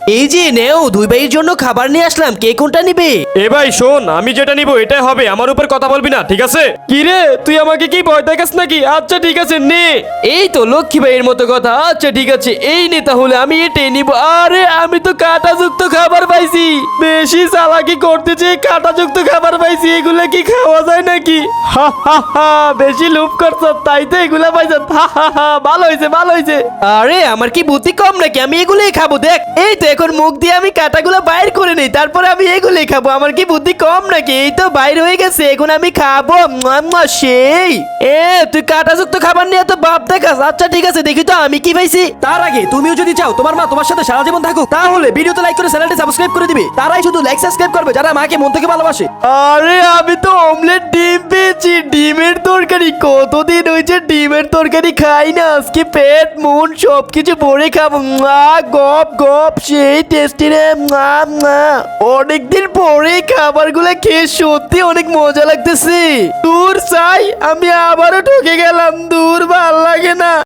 এই যে নেও, দুই ভাইয়ের জন্য খাবার নিয়ে আসলাম, কে কোনটা নিবে? এ ভাই শোন, আমি যেটা নিব এটাই হবে, আমার উপর কথা বলবি না, ঠিক আছে? কি রে, তুই আমাকে কি ভয় দেখাস নাকি? আচ্ছা ঠিক আছে নে। এই তো লক্ষ্মী ভাইয়ের মতো কথা। আচ্ছা ঠিক আছে, এই নে তাহলে, আমি এটাই নিব। আরে আমি তো কাঁটাযুক্ত খাবার পাইছি। বেশি চালাকি করতেছে, কাঁটাযুক্ত খাবার পাইছি, এগুলা কি খাওয়া যায় নাকি? হা হা হা, বেশি লোভ করছ তাই তো এগুলা পাইছ। হা হা হা, ভালো হয়েছে ভালো হয়েছে। আরে আমার কি বুদ্ধি কম নাকি? আমি এগুলোই খাবো, দেখ এই তো এখন মুখ দিয়ে আমি কাঁটাগুলো বাইর করে নেই, তারপরে আমি এগুলোই খাবো। আমার কি বুদ্ধি কম নাকি? এই তো বাইর হয়ে গেছে, এখন আমি খাবো। মুয়া, মুয়া, সেই তুই কাঁটাযুক্ত খাবার নিয়ে তো ভাব দেখাস। আচ্ছা ঠিক আছে, দেখি তো আমি কি পাইছি। তার আগে তুমিও যদি চাও তোমার মা তোমার সাথে সারা জীবন থাকুক, তাহলে ভিডিওতে লাইক করে চ্যানেলটি সাবস্ক্রাইব করে দিবে। তারাই শুধু লাইক সাবস্ক্রাইব করবে যারা মাকে মন থেকে ভালোবাসে। আরে আমি তো অমলেট ডিম পেয়েছি, ডিমের তরকারি। কতদিন হয়েছে ডিমের তরকারি খাই না, আজকে পেট মন সবকিছু ভরে খাবো। গপ গপ, সেই টেস্টি রে। অনেকদিন পরে খাবারগুলো খেয়ে সত্যি অনেক মজা লাগতেছে। দূর চাই, আমি আবারও ঠকে গেলাম।